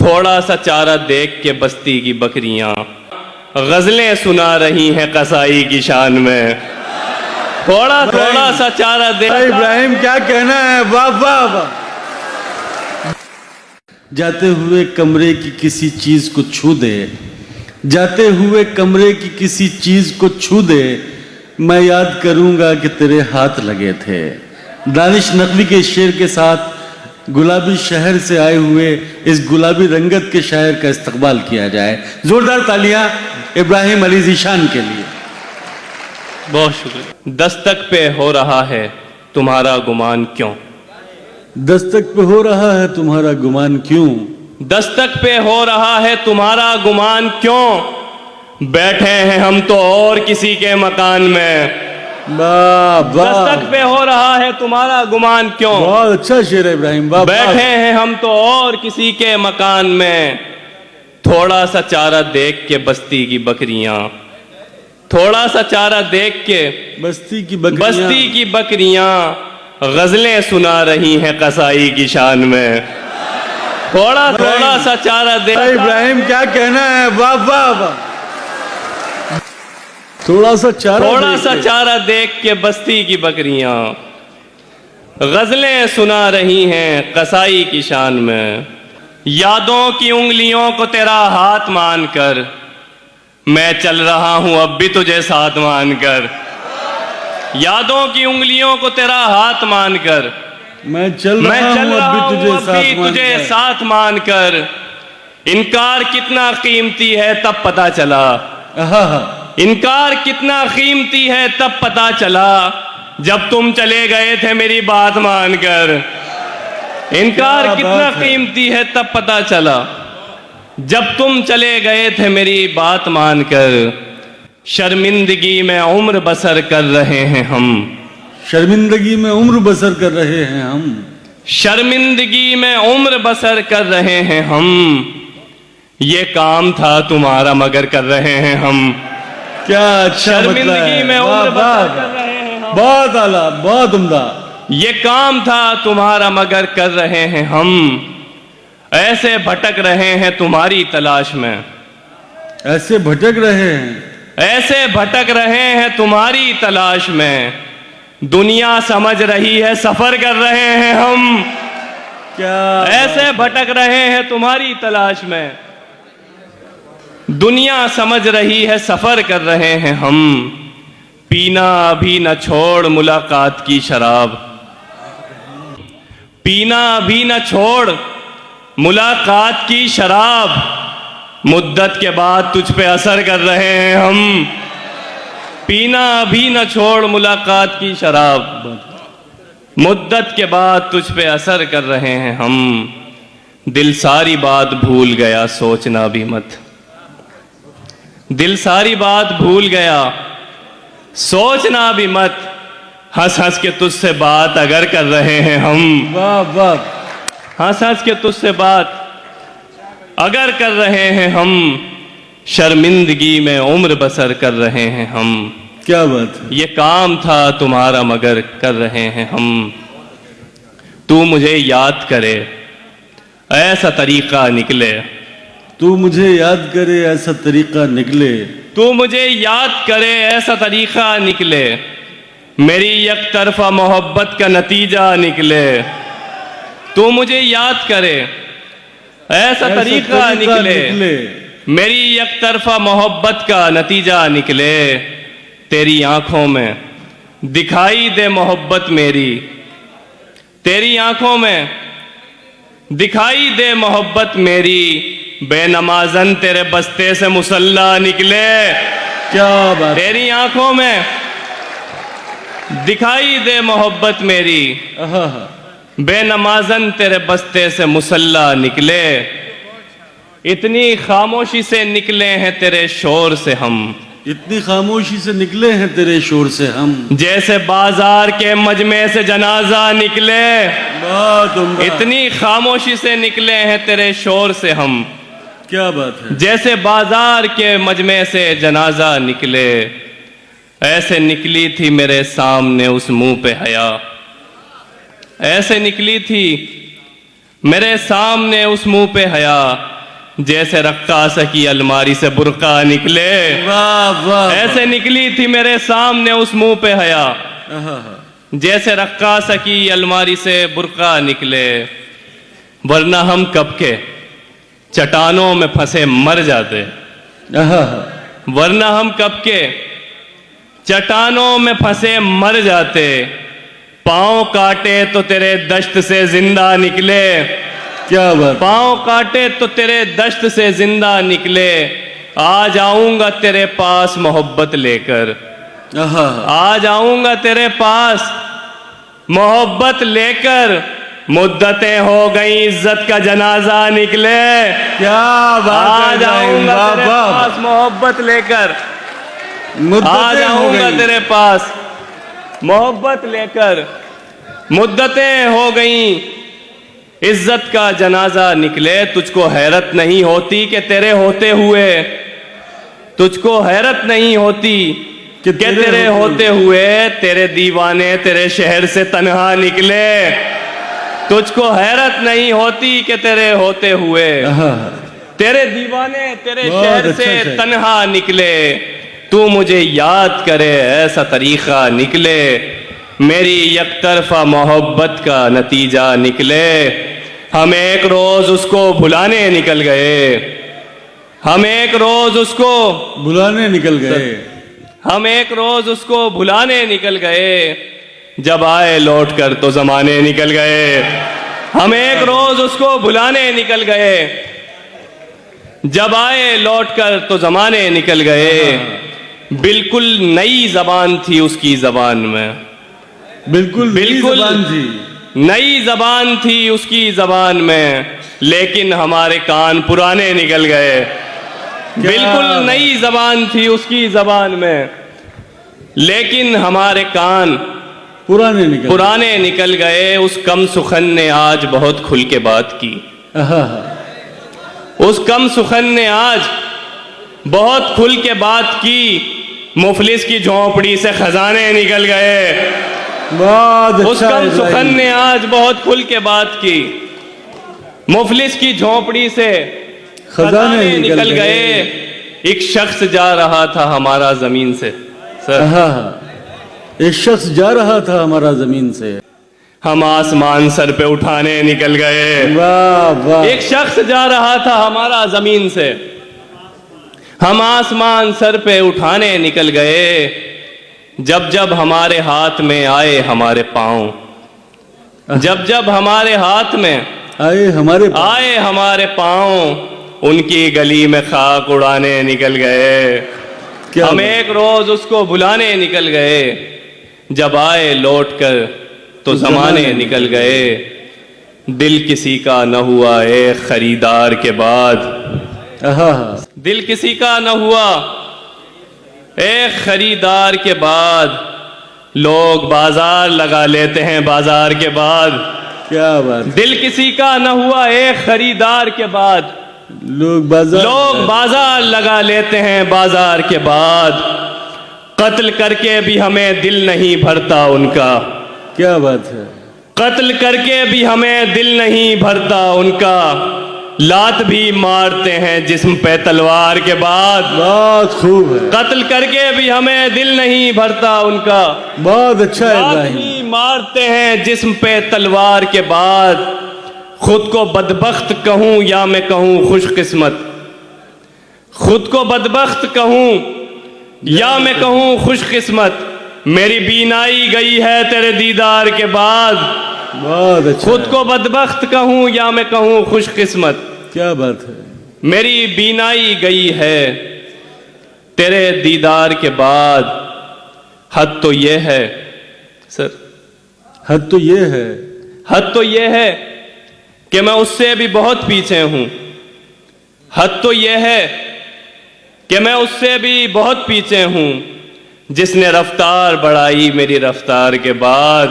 थोड़ा सा चारा देख के बस्ती की बकरियां गजलें सुना रही हैं कसाई की शान में। थोड़ा थोड़ा सा चारा दे। इब्राहिम क्या कहना है, वाह वाह वाह। जाते हुए कमरे की किसी चीज को छू दे, जाते हुए कमरे की किसी चीज को छू दे, मैं याद करूंगा कि तेरे हाथ लगे थे। दानिश नकवी के शेर के साथ गुलाबी शहर से आए हुए इस गुलाबी रंगत के शायर का इस्तकबाल किया जाए। जोरदार तालियां इब्राहिम अली ज़ीशान के लिए। बहुत शुक्रिया। दस्तक पे हो रहा है तुम्हारा गुमान क्यों, दस्तक पे हो रहा है तुम्हारा गुमान क्यों, दस्तक पे हो रहा है तुम्हारा गुमान क्यों, बैठे हैं हम तो और किसी के मकान में। वाह वाह, दस्तक पे हो रहा है तुम्हारा गुमान क्यों, बहुत अच्छा शेर है इब्राहिम। वाह, बैठे हैं हम तो और किसी के मकान में। थोड़ा सा चारा देख के बस्ती की बकरियां, थोड़ा सा चारा देख के बस्ती की बकरियां गजलें सुना रही हैं कसाई की शान में। थोड़ा थोड़ा सा चारा दे। इब्राहिम क्या कहना है, वाह वाह वाह। थोड़ा सा चारा देख के बस्ती की बकरियां गजलें सुना रही हैं कसाई की शान में। यादों की उंगलियों को तेरा हाथ मानकर मैं चल रहा हूं अब भी तुझे साथ मानकर। यादों की उंगलियों को तेरा हाथ मानकर मैं चल रहा हूं अब भी तुझे साथ मानकर। इनकार कितना कीमती है तब पता चला, इनकार कितना कीमती है तब पता चला, जब तुम चले गए थे मेरी बात मानकर। इनकार कितना कीमती है तब पता चला, जब तुम चले गए थे मेरी बात मानकर। शर्मिंदगी में उम्र बसर कर रहे हैं हम, शर्मिंदगी में उम्र बसर कर रहे हैं हम, शर्मिंदगी में उम्र बसर कर रहे हैं हम। ये काम था तुम्हारा मगर कर रहे हैं हम। क्या अच्छा, शर्मिंदगी में उम्र बसर कर रहे हैं हम। बहुत आला, बहुत उम्दा। ये काम था तुम्हारा मगर कर रहे हैं हम। ऐसे भटक रहे हैं तुम्हारी तलाश में, ऐसे भटक रहे हैं, ऐसे भटक रहे हैं तुम्हारी तलाश में। दुनिया समझ रही है सफर कर रहे हैं हम। क्या ऐसे भटक रहे हैं तुम्हारी तलाश में, दुनिया समझ रही है सफर कर रहे हैं हम। पीना अभी न छोड़ मुलाकात की शराब, पीना अभी न छोड़ मुलाकात की शराब। मुद्दत के बाद तुझ पे असर कर रहे हैं हम। पीना अभी न छोड़ मुलाकात की शराब, मुद्दत के बाद तुझ पे असर कर रहे हैं हम। दिल सारी बात भूल गया सोचना भी मत, दिल सारी बात भूल गया सोचना भी मत। हंस हंस के तुझसे बात अगर कर रहे हैं हम। वाह वाह, हंस हंस के तुझसे बात अगर कर रहे हैं हम। शर्मिंदगी में उम्र बसर कर रहे हैं हम। क्या बात है। ये काम था तुम्हारा मगर कर रहे हैं हम। तू मुझे याद करे ऐसा तरीका निकले, तू मुझे याद करे ऐसा तरीका निकले, तू मुझे याद करे ऐसा तरीका निकले। मेरी एक तरफा मोहब्बत का नतीजा निकले। तू मुझे याद करे ऐसा तरीका निकले, मेरी एक तरफा मोहब्बत का नतीजा निकले। तेरी आंखों में दिखाई दे मोहब्बत मेरी, तेरी आंखों में दिखाई दे मोहब्बत मेरी। बेनमाजन तेरे बस्ते से मुसल्ला निकले। क्या बात। तेरी आंखों में दिखाई दे मोहब्बत मेरी, बेनमाजन तेरे बस्ते से मुसल्ला निकले। इतनी खामोशी से निकले हैं तेरे शोर से हम, इतनी खामोशी से निकले हैं तेरे शोर से हम। जैसे बाजार के मजमे से जनाजा निकले। इतनी खामोशी से निकले हैं तेरे शोर से हम। क्या बात है। जैसे बाजार के मजमे से जनाजा निकले, ऐसे निकली थी मेरे सामने उस मुंह पे हया। ऐसे निकली थी मेरे सामने उस मुंह पे हया। जैसे रक्कास की अलमारी से बुर्का निकले, वाह वाह, ऐसे निकली थी मेरे सामने उस मुंह पे हया। आहा, जैसे रक्कास की अलमारी से बुर्का निकले, वरना हम कब के चट्टानों में फंसे मर जाते, आहा, वरना हम कब के चट्टानों में फंसे मर जाते। पांव काटे तो तेरे दश्त से जिंदा निकले, क्या बात, पांव काटे तो तेरे दश्त से जिंदा निकले। आ जाऊंगा तेरे पास मोहब्बत लेकर, आहा, आ जाऊंगा तेरे पास मोहब्बत लेकर। मुद्दतें हो गई इज्जत का जनाजा निकले, क्या बात आ है, जाऊंगा वाह, तेरे वाह, पास मोहब्बत लेकर, मुद्दतें आ हो जाऊंगा गई। तेरे पास मोहब्बत लेकर। मुद्दतें हो गई इज्जत का जनाजा निकले। तुझको हैरत नहीं होती कि तेरे होते हुए, तुझको हैरत नहीं होती कि तेरे होते हुए तेरे दीवाने तेरे शहर से तन्हा निकले। तुझको हैरत नहीं होती कि तेरे होते हुए आहा, तेरे दीवाने तेरे बहुत शहर अच्छा से शायर। तन्हा निकले। तू मुझे याद करे ऐसा तरीका निकले, मेरी यकतरफा मोहब्बत का नतीजा निकले। हम एक रोज उसको भुलाने निकल गए, हम एक रोज उसको, बुलाने निकल गए, हम एक रोज उसको भुलाने निकल गए। जब आए लौट कर तो जमाने निकल गए। हम एक रोज उसको भुलाने निकल गए, जब आए लौट कर तो जमाने निकल गए। बिल्कुल नई जबान थी उसकी जबान में, बिल्कुल बिल्कुल जुबान थी, नई जबान थी उसकी जबान में, लेकिन हमारे कान पुराने निकल गए। बिल्कुल नई जबान थी उसकी जबान में, लेकिन हमारे कान पुराने निकल गए। उस कम सुखन ने आज बहुत खुल के बात की, आहा, उस कम सुखन ने आज बहुत खुल के बात की। मुफलिस की झोंपड़ी से खजाने निकल गए। बहुत उस अच्छा कम है सुखन भाई। ने आज बहुत खुल के बात की। मुफलिस की झोंपड़ी से खजाने निकल गए। एक शख्स जा रहा था हमारा जमीन से, सर, आहा, एक शख्स जा रहा था हमारा जमीन से, हम आसमान सर पे उठाने निकल गए। वाह वाह, एक शख्स जा रहा था हमारा जमीन से, हम आसमान सर पे उठाने निकल गए। जब जब हमारे हाथ में आए हमारे पांव, जब जब हमारे हाथ में आए हमारे पांव, उनकी गली में खाक उड़ाने निकल गए। क्या हम बात। एक रोज उसको बुलाने निकल गए, जब आए लौट कर तो जमाने निकल गए। दिल किसी का न हुआ एक खरीदार के बाद, आहा, दिल किसी का न हुआ एक खरीदार के बाद। लोग बाजार लगा लेते हैं बाजार के बाद, क्या बात, दिल किसी का न हुआ एक खरीदार के बाद। लोग बाजार लगा लेते हैं बाजार के बाद। कत्ल करके भी हमें दिल नहीं भरता उनका, क्या बात है, कत्ल करके भी हमें दिल नहीं भरता उनका। लात भी मारते हैं जिस्म पे तलवार के बाद, बहुत खूब है, कत्ल करके भी हमें दिल नहीं भरता उनका। बहुत अच्छा है लात इब्राहिम, भी मारते हैं जिस्म पे तलवार के बाद। खुद को बदबख्त कहूं या मैं कहूं खुशकिस्मत, खुद को बदबख्त कहूं या मैं कहूं खुशकिस्मत। मेरी बीनाई गई है तेरे दीदार के बाद। बहुत अच्छा खुद है। को बदबख्त कहूं या मैं कहूं खुशकिस्मत, क्या बात है, मेरी बीनाई गई है तेरे दीदार के बाद। हद तो ये है सर, हद तो ये है, हद तो ये है कि मैं उससे भी बहुत पीछे हूं। हद तो ये है कि मैं उससे भी बहुत पीछे हूं, जिसने रफ्तार बढ़ाई मेरी रफ्तार के बाद।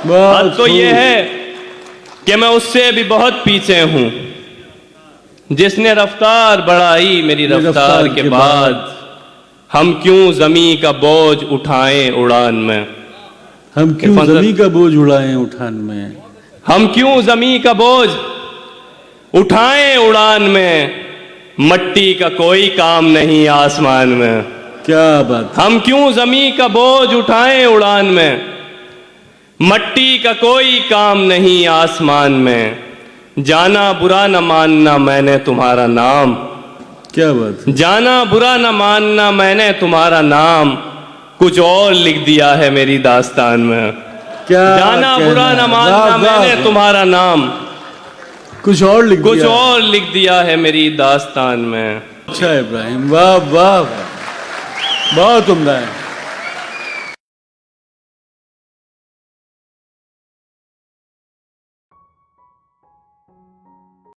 बहुत हद तो ये खूब। है कि मैं उससे भी बहुत पीछे हूं, जिसने रफ्तार बढ़ाई मेरी रफ्तार के बाद। हम क्यों जमी का बोझ उठाएं उड़ान में, हम क्यों जमी का बोझ उड़ाएं उठान में, हम क्यों जमी का बोझ उठाएं उड़ान में, मट्टी का कोई काम नहीं आसमान में। क्या बात। हम क्यों जमीन का बोझ उठाएं उड़ान में, मट्टी का कोई काम नहीं आसमान में। जाना बुरा न मानना मैंने तुम्हारा नाम, क्या बात। जाना बुरा न मानना मैंने तुम्हारा नाम, कुछ और लिख दिया है मेरी दास्तान में। क्या जाना बुरा न मानना मैंने तुम्हारा नाम, कुछ और लिख कुछ दिया। और लिख दिया है मेरी दास्तान में। अच्छा इब्राहिम, वाह वाह, बहुत उम्दा है।